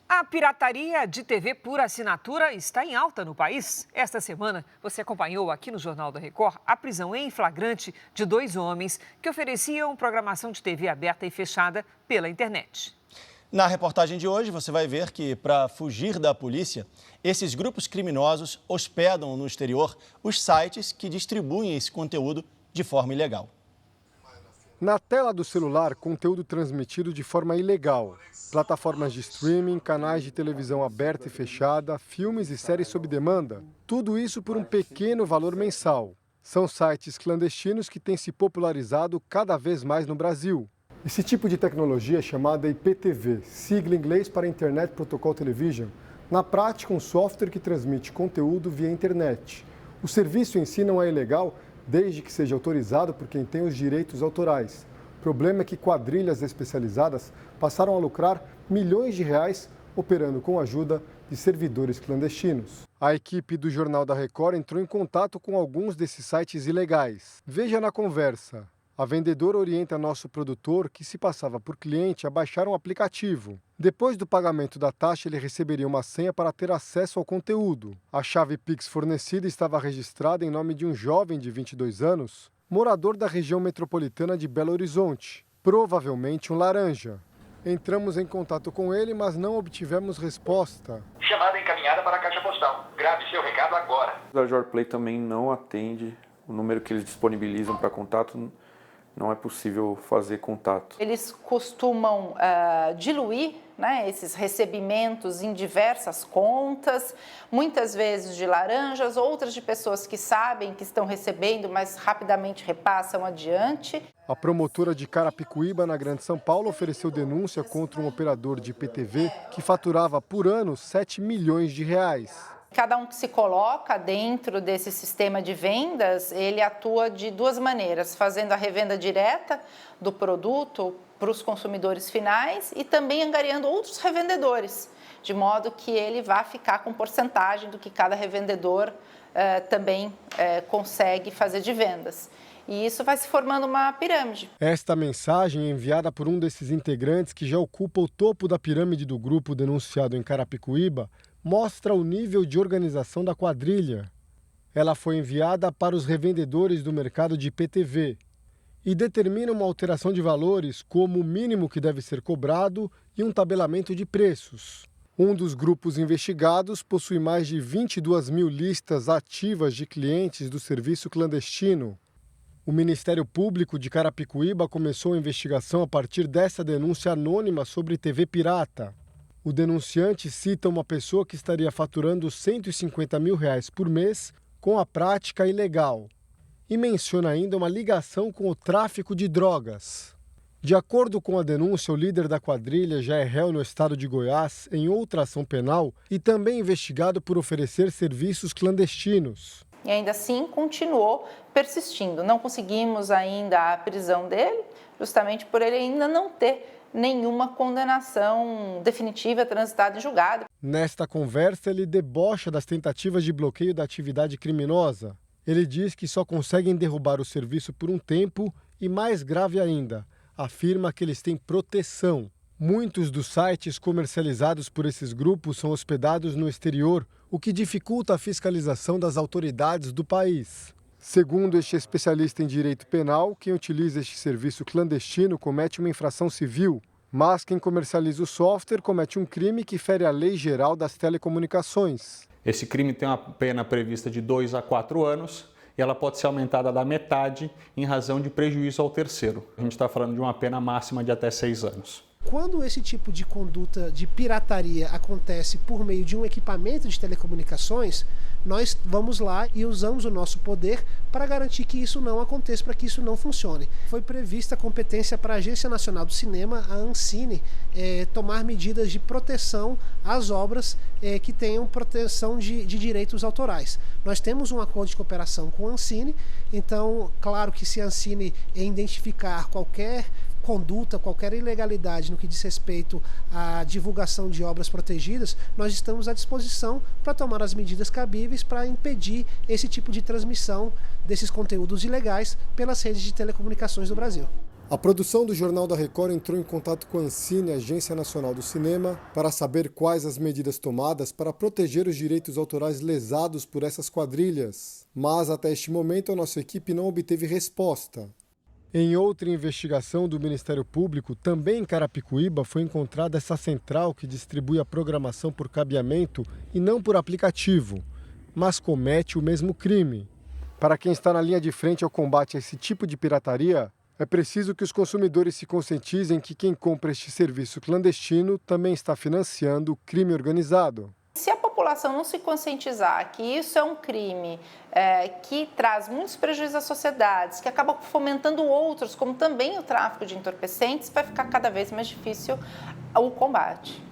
A pirataria de TV por assinatura está em alta no país. Esta semana, você acompanhou aqui no Jornal da Record a prisão em flagrante de 2 homens que ofereciam programação de TV aberta e fechada pela internet. Na reportagem de hoje, você vai ver que, para fugir da polícia, esses grupos criminosos hospedam no exterior os sites que distribuem esse conteúdo de forma ilegal. Na tela do celular, conteúdo transmitido de forma ilegal. Plataformas de streaming, canais de televisão aberta e fechada, filmes e séries sob demanda. Tudo isso por um pequeno valor mensal. São sites clandestinos que têm se popularizado cada vez mais no Brasil. Esse tipo de tecnologia é chamada IPTV, sigla em inglês para Internet Protocol Television. Na prática, um software que transmite conteúdo via internet. O serviço em si não é ilegal, desde que seja autorizado por quem tem os direitos autorais. O problema é que quadrilhas especializadas passaram a lucrar milhões de reais operando com a ajuda de servidores clandestinos. A equipe do Jornal da Record entrou em contato com alguns desses sites ilegais. Veja na conversa. A vendedora orienta nosso produtor, que se passava por cliente, a baixar um aplicativo. Depois do pagamento da taxa, ele receberia uma senha para ter acesso ao conteúdo. A chave Pix fornecida estava registrada em nome de um jovem de 22 anos, morador da região metropolitana de Belo Horizonte, provavelmente um laranja. Entramos em contato com ele, mas não obtivemos resposta. Chamada encaminhada para a caixa postal. Grave seu recado agora. A JorPlay também não atende o número que eles disponibilizam para contato. Não é possível fazer contato. Eles costumam diluir, né, esses recebimentos em diversas contas, muitas vezes de laranjas, outras de pessoas que sabem que estão recebendo, mas rapidamente repassam adiante. A promotora de Carapicuíba, na Grande São Paulo, ofereceu denúncia contra um operador de IPTV que faturava por ano 7 milhões de reais. Cada um que se coloca dentro desse sistema de vendas, ele atua de 2 maneiras, fazendo a revenda direta do produto para os consumidores finais e também angariando outros revendedores, de modo que ele vai ficar com porcentagem do que cada revendedor também consegue fazer de vendas. E isso vai se formando uma pirâmide. Esta mensagem é enviada por um desses integrantes que já ocupa o topo da pirâmide do grupo denunciado em Carapicuíba, mostra o nível de organização da quadrilha. Ela foi enviada para os revendedores do mercado de IPTV e determina uma alteração de valores como o mínimo que deve ser cobrado e um tabelamento de preços. Um dos grupos investigados possui mais de 22 mil listas ativas de clientes do serviço clandestino. O Ministério Público de Carapicuíba começou a investigação a partir dessa denúncia anônima sobre TV pirata. O denunciante cita uma pessoa que estaria faturando R$150 mil por mês com a prática ilegal e menciona ainda uma ligação com o tráfico de drogas. De acordo com a denúncia, o líder da quadrilha já é réu no estado de Goiás em outra ação penal e também investigado por oferecer serviços clandestinos. E ainda assim continuou persistindo. Não conseguimos ainda a prisão dele, justamente por ele ainda não ter nenhuma condenação definitiva transitada em julgado. Nesta conversa, ele debocha das tentativas de bloqueio da atividade criminosa. Ele diz que só conseguem derrubar o serviço por um tempo e, mais grave ainda, afirma que eles têm proteção. Muitos dos sites comercializados por esses grupos são hospedados no exterior, o que dificulta a fiscalização das autoridades do país. Segundo este especialista em direito penal, quem utiliza este serviço clandestino comete uma infração civil, mas quem comercializa o software comete um crime que fere a Lei Geral das Telecomunicações. Esse crime tem uma pena prevista de 2 a 4 anos e ela pode ser aumentada da metade em razão de prejuízo ao terceiro. A gente está falando de uma pena máxima de até 6 anos. Quando esse tipo de conduta de pirataria acontece por meio de um equipamento de telecomunicações, nós vamos lá e usamos o nosso poder para garantir que isso não aconteça, para que isso não funcione. Foi prevista a competência para a Agência Nacional do Cinema, a Ancine, tomar medidas de proteção às obras que tenham proteção de direitos autorais. Nós temos um acordo de cooperação com a Ancine, então, claro que se a Ancine identificar qualquer conduta, qualquer ilegalidade no que diz respeito à divulgação de obras protegidas, nós estamos à disposição para tomar as medidas cabíveis para impedir esse tipo de transmissão desses conteúdos ilegais pelas redes de telecomunicações do Brasil. A produção do Jornal da Record entrou em contato com a Ancine, Agência Nacional do Cinema, para saber quais as medidas tomadas para proteger os direitos autorais lesados por essas quadrilhas. Mas, até este momento, a nossa equipe não obteve resposta. Em outra investigação do Ministério Público, também em Carapicuíba, foi encontrada essa central que distribui a programação por cabeamento e não por aplicativo, mas comete o mesmo crime. Para quem está na linha de frente ao combate a esse tipo de pirataria, é preciso que os consumidores se conscientizem que quem compra este serviço clandestino também está financiando o crime organizado. Se a população não se conscientizar que isso é um crime que traz muitos prejuízos às sociedades, que acaba fomentando outros, como também o tráfico de entorpecentes, vai ficar cada vez mais difícil o combate.